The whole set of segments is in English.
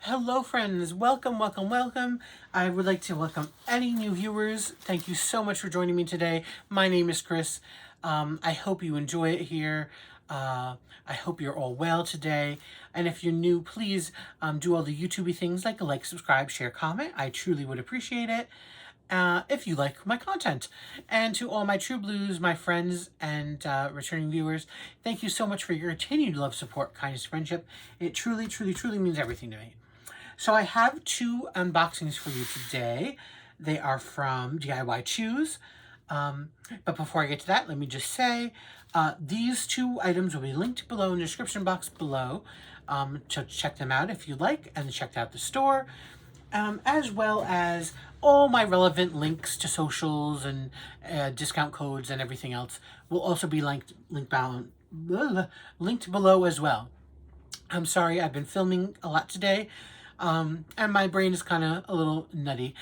Hello friends, welcome, welcome, welcome. I would like to welcome any new viewers. Thank you so much for joining me today. My name is Chris. I hope you enjoy it here. I hope you're all well today. And if you're new, please do all the YouTubey things like, subscribe, share, comment. I truly would appreciate it. If you like my content. And to all my True Blues, my friends, and returning viewers, thank you so much for your continued love, support, kindness, friendship. It truly, truly, truly means everything to me. So I have two unboxings for you today. They are from DIY Choose. But before I get to that, let me just say, these two items will be linked below in the description box below. To check them out if you like, and check out the store. As well as all my relevant links to socials and discount codes and everything else will also be linked below as well. I'm sorry, I've been filming a lot today, and my brain is kind of a little nutty,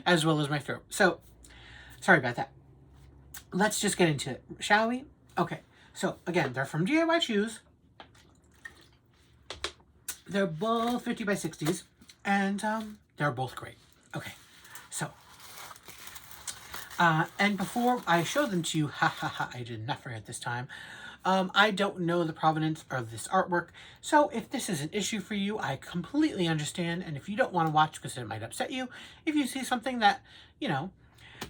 as well as my throat. So, sorry about that. Let's just get into it, shall we? Okay, so again, they're from DIY Choose. They're both 50 by 60s, and they're both great. Okay, so, and before I show them to you, I did not forget this time, I don't know the provenance of this artwork, so if this is an issue for you, I completely understand, and if you don't want to watch because it might upset you, if you see something that,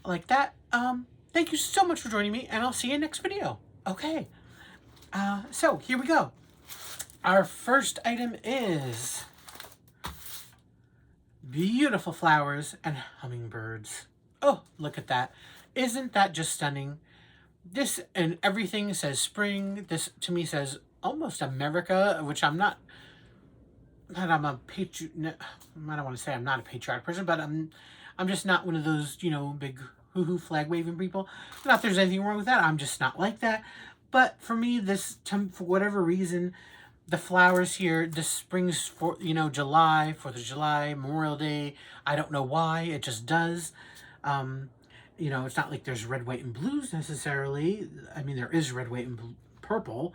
like that, thank you so much for joining me, and I'll see you in the next video. Okay, so here we go. Our first item is beautiful flowers and hummingbirds. Oh, look at that. Isn't that just stunning? This and everything says spring. This to me says almost America, which I'm not I'm a patriot. I don't want to say I'm not a patriotic person, but I'm just not one of those, big hoo-hoo flag waving people. Not that there's anything wrong with that. I'm just not like that. But for me, for whatever reason, the flowers here, this spring's for, July, 4th of July, Memorial Day. I don't know why. It just does. It's not like there's red, white, and blues necessarily. I mean, there is red, white, and purple,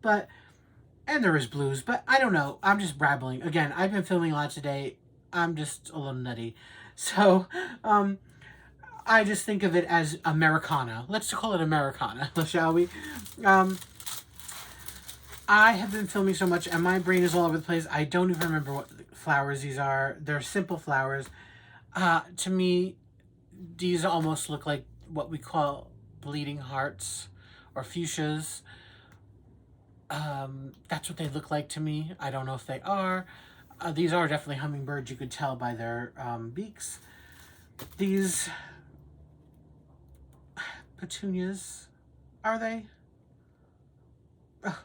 and there is blues, but I don't know. I'm just babbling. Again, I've been filming a lot today. I'm just a little nutty. So, I just think of it as Americana. Let's call it Americana, shall we? I have been filming so much, and my brain is all over the place. I don't even remember what flowers these are. They're simple flowers. To me, these almost look like what we call bleeding hearts or fuchsias. That's what they look like to me. I don't know if they are. These are definitely hummingbirds. You could tell by their beaks. These petunias, are they? Ugh.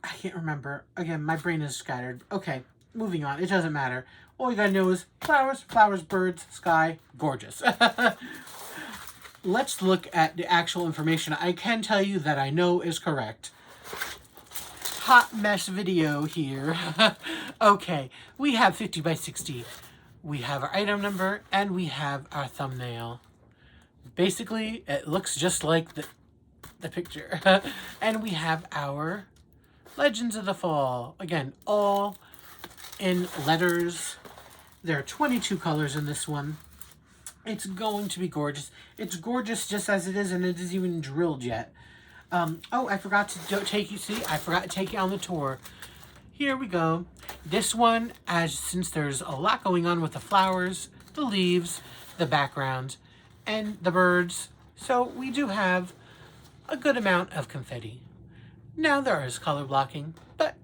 I can't remember. Again, my brain is scattered. Okay, moving on. It doesn't matter. All you gotta know is flowers, flowers, birds, sky, gorgeous. Let's look at the actual information. I can tell you that I know is correct. Hot mess video here. Okay, we have 50 by 60. We have our item number, and we have our thumbnail. Basically, it looks just like the picture. And we have our Legends of the Fall. Again, all in letters. There are 22 colors in this one. It's going to be gorgeous. It's gorgeous just as it is, and it isn't even drilled yet. Oh, I forgot to take you. See, I forgot to take you on the tour. Here we go. This one, since there's a lot going on with the flowers, the leaves, the background, and the birds, so we do have a good amount of confetti. Now there is color blocking, but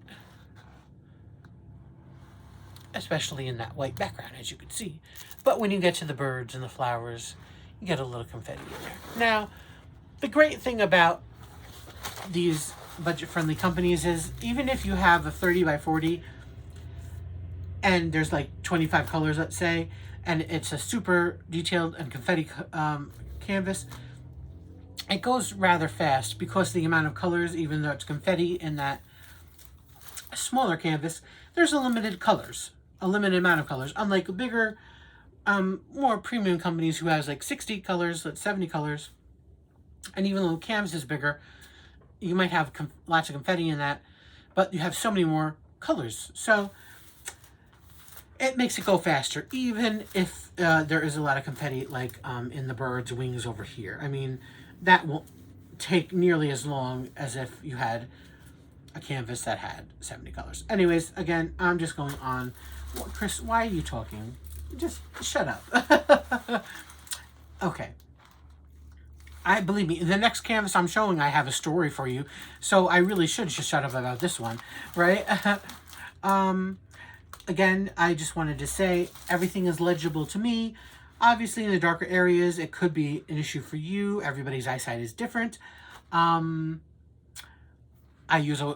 especially in that white background, as you can see. But when you get to the birds and the flowers, you get a little confetti in there. Now, the great thing about these budget-friendly companies is even if you have a 30 by 40 and there's like 25 colors, let's say, and it's a super detailed and confetti canvas, it goes rather fast because the amount of colors, even though it's confetti in that smaller canvas, there's a limited amount of colors. Unlike bigger, more premium companies who has like 60 colors, 70 colors, and even though the canvas is bigger, you might have lots of confetti in that, but you have so many more colors. So it makes it go faster, even if there is a lot of confetti, like in the bird's wings over here. I mean, that won't take nearly as long as if you had a canvas that had 70 colors. Anyways, again, I'm just going on. Chris, why are you talking? Just shut up. Okay. Believe me, the next canvas I'm showing, I have a story for you. So I really should just shut up about this one, right? Again, I just wanted to say everything is legible to me. Obviously, in the darker areas, it could be an issue for you. Everybody's eyesight is different. I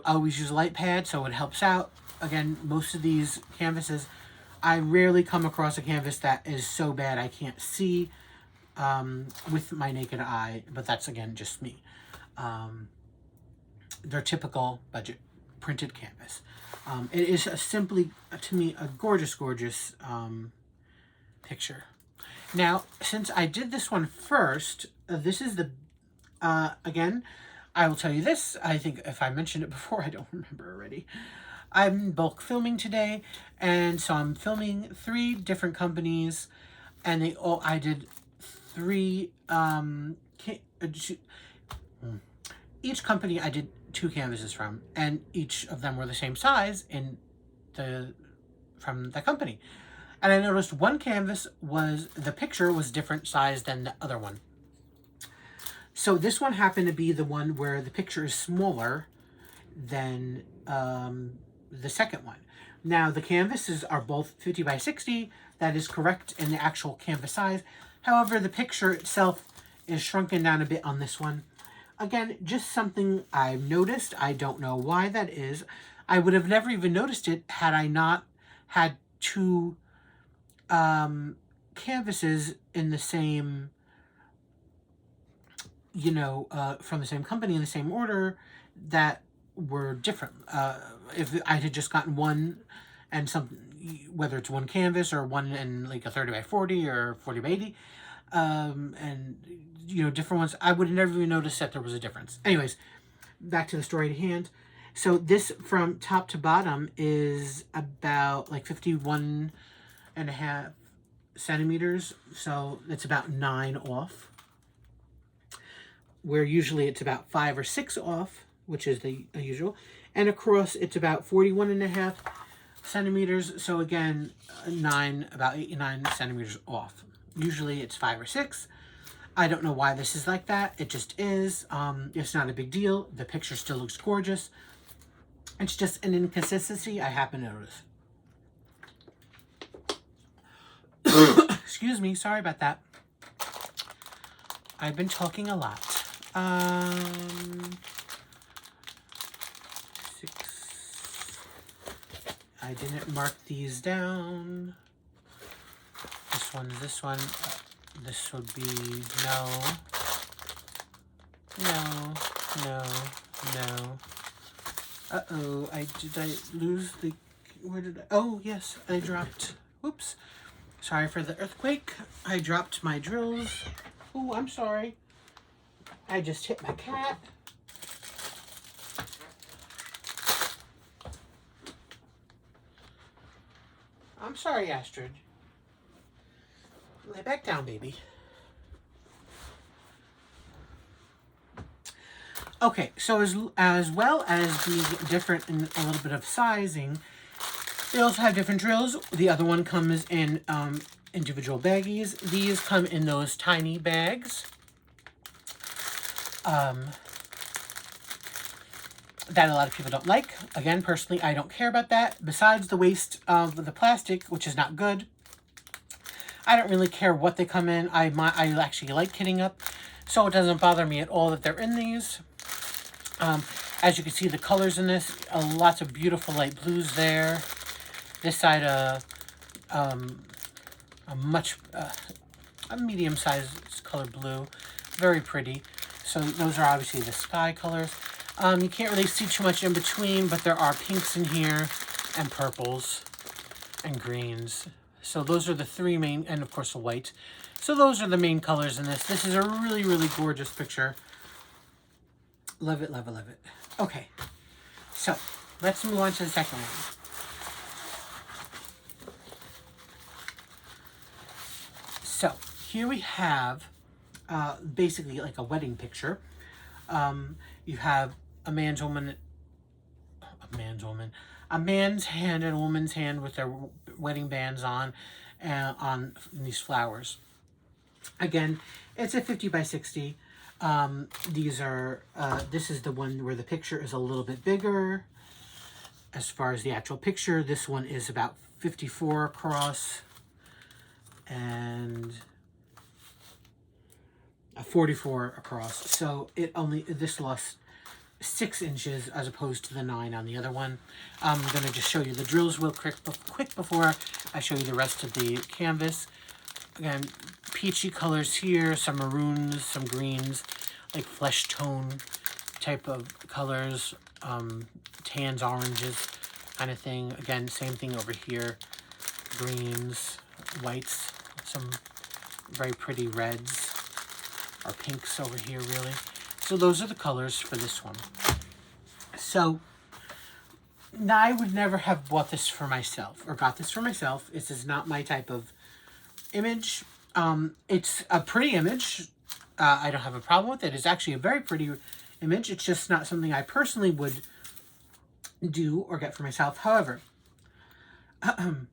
always use a light pad, so it helps out. Again, most of these canvases, I rarely come across a canvas that is so bad I can't see with my naked eye, but that's, again, just me. They're typical budget printed canvas. It is simply, to me, a gorgeous, gorgeous picture. Now, since I did this one first, this is the, again, I will tell you this. I think if I mentioned it before, I don't remember already. I'm bulk filming today, and so I'm filming 3 different companies, and I did 3, each company I did 2 canvases from, and each of them were the same size from the company. And I noticed one canvas the picture was different size than the other one. So this one happened to be the one where the picture is smaller than the second one. Now, the canvases are both 50 by 60. That is correct in the actual canvas size. However, the picture itself is shrunken down a bit on this one. Again, just something I've noticed. I don't know why that is. I would have never even noticed it had I not had 2 canvases in the same, from the same company in the same order that were different. If I had just gotten one and whether it's one canvas or one in like a 30 by 40 or 40 by 80, and different ones, I would have never even noticed that there was a difference. Anyways, back to the story at hand. So this from top to bottom is about like 51.5 centimeters. So it's about 9 off, where usually it's about 5 or 6 off, which is the usual. And across, it's about 41.5 centimeters. So again, about 8 or 9 centimeters off. Usually it's 5 or 6. I don't know why this is like that. It just is. It's not a big deal. The picture still looks gorgeous. It's just an inconsistency I happen to notice. Excuse me. Sorry about that. I've been talking a lot. 6. I didn't mark these down. This one. This would be no. Uh-oh, did I lose the, oh, yes, I dropped, whoops. Sorry for the earthquake. I dropped my drills. Oh, I'm sorry. I just hit my cat. I'm sorry, Astrid. Lay back down, baby. Okay, so as well as being different in a little bit of sizing, they also have different drills. The other one comes in individual baggies. These come in those tiny bags that a lot of people don't like. Again, personally, I don't care about that. Besides the waste of the plastic, which is not good, I don't really care what they come in. I actually like kitting up, so it doesn't bother me at all that they're in these. As you can see, the colors in this, lots of beautiful light blues there. This side, a medium-sized color blue, very pretty. So those are obviously the sky colors. You can't really see too much in between, but there are pinks in here, and purples, and greens. So those are the 3 main, and of course the white. So those are the main colors in this. This is a really, really gorgeous picture. Love it, love it, love it. Okay, so let's move on to the second one. So here we have basically like a wedding picture. You have a man's hand and a woman's hand with their wedding bands on these flowers. Again, it's a 50 by 60. These are, this is the one where the picture is a little bit bigger. As far as the actual picture, this one is about 54 across and 44 across. So this lost 6 inches as opposed to the 9 on the other one. I'm going to just show you the drills real quick before I show you the rest of the canvas. Again, peachy colors here, some maroons, some greens, like flesh tone type of colors, tans, oranges kind of thing. Again, same thing over here, greens, whites, some very pretty reds, or pinks over here really. So those are the colors for this one. So I would never have bought this for myself or got this for myself. This is not my type of image. It's a pretty image. I don't have a problem with it. It's actually a very pretty image. It's just not something I personally would do or get for myself. However, I'm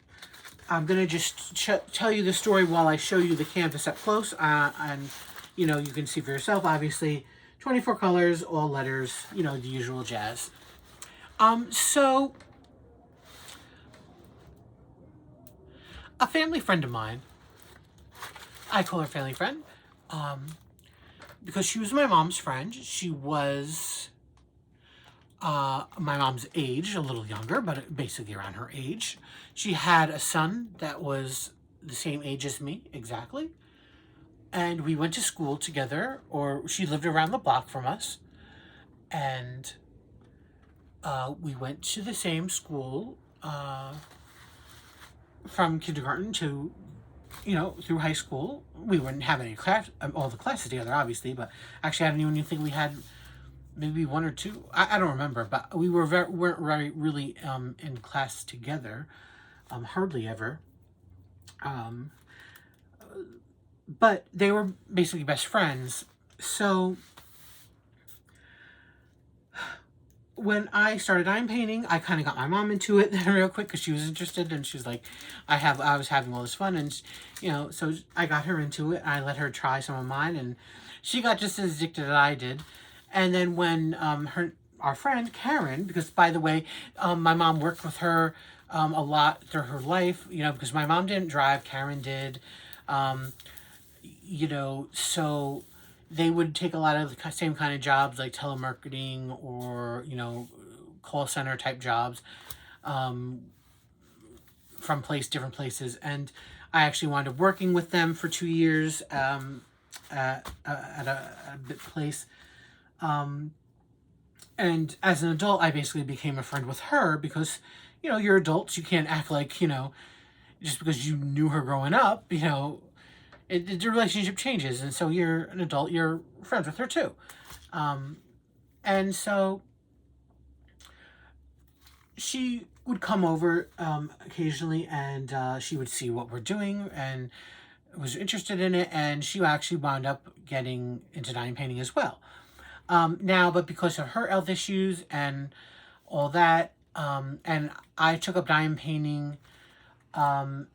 going to just tell you the story while I show you the canvas up close. And, you know, you can see for yourself, obviously, 24 colors, all letters, you know, the usual jazz. So, a family friend of mine, I call her family friend, because she was my mom's friend. She was my mom's age, a little younger, but basically around her age. She had a son that was the same age as me, exactly. And we went to school together, or she lived around the block from us. And we went to the same school from kindergarten to, you know, through high school. We wouldn't have any class, all the classes together, obviously, but actually I don't even think we had maybe one or two. I don't remember, but we weren't really in class together, hardly ever. But they were basically best friends. So when I started dime painting, I kind of got my mom into it real quick because she was interested, and she was like, I was having all this fun, and you know, so I got her into it. I let her try some of mine, and she got just as addicted as I did. And then when our friend Karen, because by the way, my mom worked with her a lot through her life, you know, because my mom didn't drive, Karen did, you know, so they would take a lot of the same kind of jobs like telemarketing or, you know, call center type jobs from different places. And I actually wound up working with them for 2 years at a place. And as an adult, I basically became a friend with her because, you know, you're adults. You can't act like, you know, just because you knew her growing up, you know, the relationship changes. And so you're an adult, you're friends with her too. And so she would come over occasionally, and she would see what we're doing and was interested in it. And she actually wound up getting into dime painting as well. Now, but because of her health issues and all that, and I took up dime painting, and,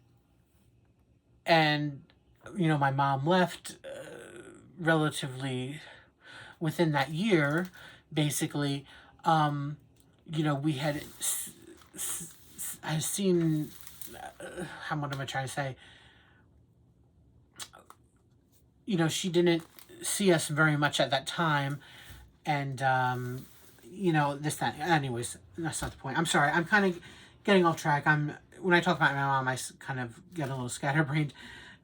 you know, my mom left relatively within that year, basically, you know, we had, I've seen, what am I trying to say? You know, she didn't see us very much at that time. And, you know, anyways, that's not the point. I'm sorry. I'm kind of getting off track. When I talk about my mom, I kind of get a little scatterbrained,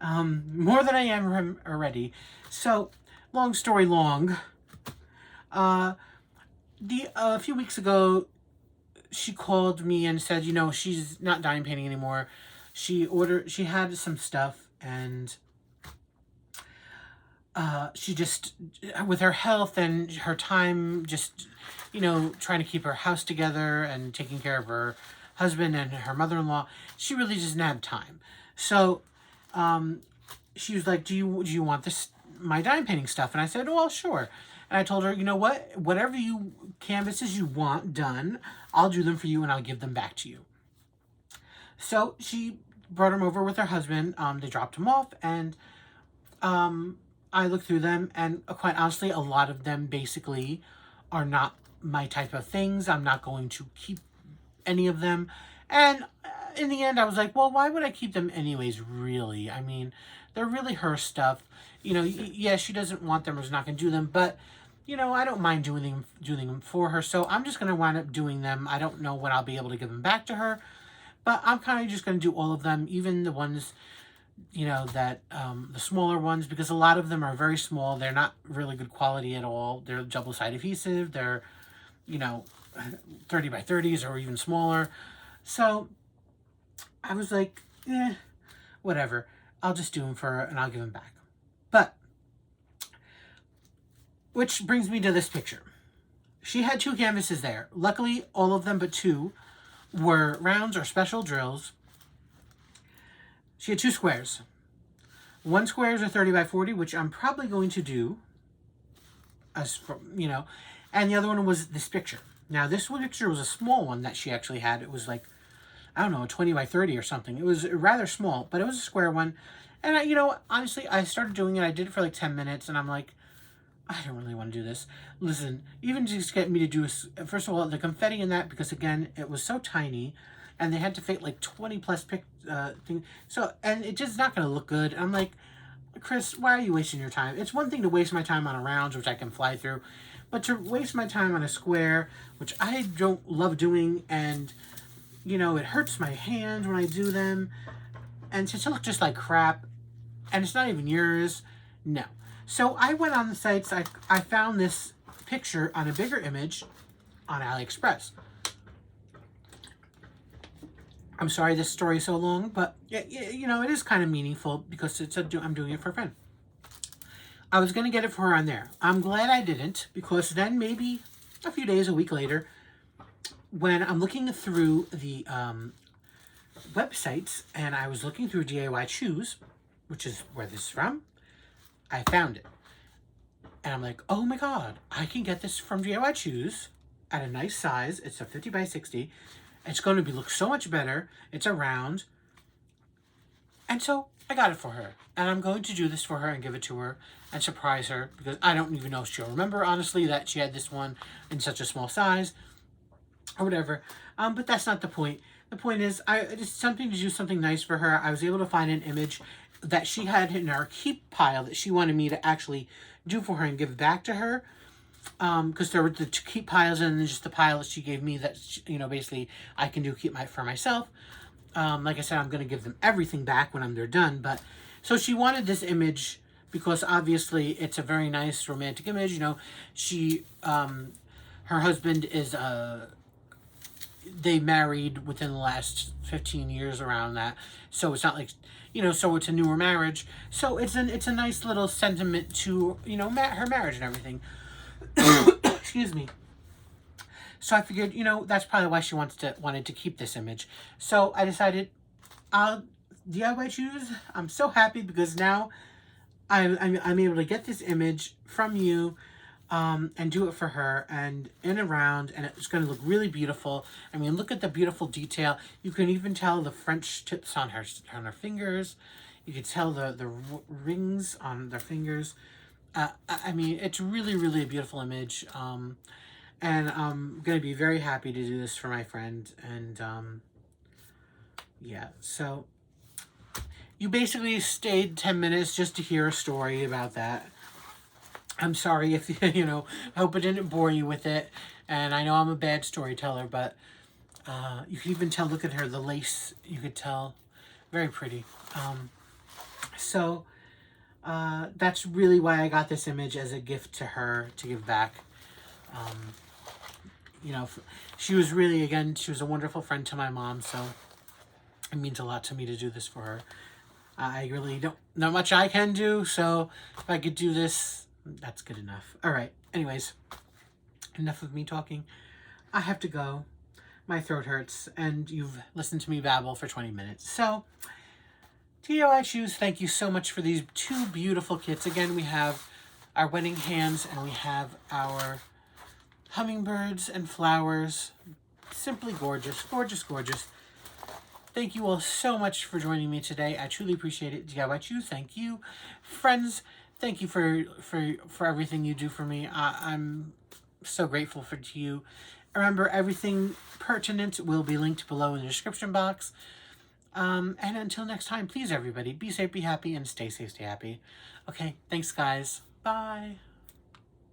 more than I am already. So, long story long, a few weeks ago, she called me and said, you know, she's not dime painting anymore. She had some stuff, and she just, with her health and her time, just, trying to keep her house together and taking care of her husband and her mother-in-law, she really doesn't have time. So she was like, do you want this, my dime painting stuff? And I said, well, sure. And I told her, you know what, whatever canvases you want done, I'll do them for you and I'll give them back to you. So she brought them over with her husband. They dropped them off, and I looked through them, and quite honestly, a lot of them basically are not my type of things. I'm not going to keep any of them. And in the end, I was like, well, why would I keep them anyways, really? I mean, they're really her stuff. Yeah, she doesn't want them or is not going to do them, but, I don't mind doing them for her. So I'm just going to wind up doing them. I don't know when I'll be able to give them back to her, but I'm kind of just going to do all of them, even the ones, that the smaller ones, because a lot of them are very small. They're not really good quality at all. They're double-sided adhesive. They're, 30 by 30s or even smaller. So I was like, whatever. I'll just do them for her and I'll give them back. But, which brings me to this picture. She had 2 canvases there. Luckily, all of them but 2 were rounds or special drills. She had 2 squares. One square is a 30 by 40, which I'm probably going to do, and the other one was this picture. Now, this picture was a small one that she actually had. It was like, I don't know, a 20 by 30 or something. It was rather small, but it was a square one. And, honestly, I started doing it. I did it for like 10 minutes, and I'm like, I don't really want to do this. Listen, even just get me to do, first of all, the confetti in that, because, again, it was so tiny, and they had to fit like 20 plus things. So, and it just not going to look good. I'm like, Chris, why are you wasting your time? It's one thing to waste my time on a round, which I can fly through, but to waste my time on a square, which I don't love doing, and, it hurts my hands when I do them, and to look just like crap, and it's not even yours, no. So I went on the sites, I found this picture on a bigger image on AliExpress. I'm sorry this story is so long, but, it is kind of meaningful because I'm doing it for a friend. I was going to get it for her on there. I'm glad I didn't, because then maybe a few days, a week later, when I'm looking through the websites, and I was looking through DIY Choose, which is where this is from, I found it. And I'm like, oh my God, I can get this from DIY Choose at a nice size. It's a 50 by 60. It's going to look so much better. It's a round. And so I got it for her. And I'm going to do this for her and give it to her and surprise her, because I don't even know if she'll remember, honestly, that she had this one in such a small size or whatever. But that's not the point. The point is, it's something to do something nice for her. I was able to find an image that she had in her keep pile that she wanted me to actually do for her and give back to her. Because there were the keep piles and then just the pile that she gave me that, basically I can keep for myself. Like I said, I'm going to give them everything back when they're done. But so she wanted this image because obviously it's a very nice romantic image. She, her husband is, they married within the last 15 years around that. So it's not like, so it's a newer marriage. So it's a nice little sentiment to, her marriage and everything. Excuse me. So I figured, that's probably why she wanted to keep this image. So I decided, I'll DIY Choose. I'm so happy because now I'm able to get this image from you, and do it for her and in a round, and it's going to look really beautiful. I mean, look at the beautiful detail. You can even tell the French tips on her fingers. You can tell the rings on their fingers. I mean, it's really, really a beautiful image. And I'm going to be very happy to do this for my friend. And, yeah, so you basically stayed 10 minutes just to hear a story about that. I'm sorry if, I hope it didn't bore you with it. And I know I'm a bad storyteller, but you can even tell, look at her, the lace, you could tell, very pretty. So that's really why I got this image as a gift to her to give back. She was really, again, she was a wonderful friend to my mom, so it means a lot to me to do this for her. I really don't, not much I can do, so if I could do this, that's good enough. All right, anyways, enough of me talking. I have to go. My throat hurts, and you've listened to me babble for 20 minutes. So, I choose, thank you so much for these 2 beautiful kits. Again, we have our wedding hands, and we have our hummingbirds and flowers. Simply gorgeous, gorgeous, gorgeous. Thank you all so much for joining me today. I truly appreciate it. DIY thank you. Friends, thank you for everything you do for me. I'm so grateful to you. Remember, everything pertinent will be linked below in the description box. And until next time, please, everybody, be safe, be happy, and stay safe, stay happy. Okay, thanks, guys. Bye.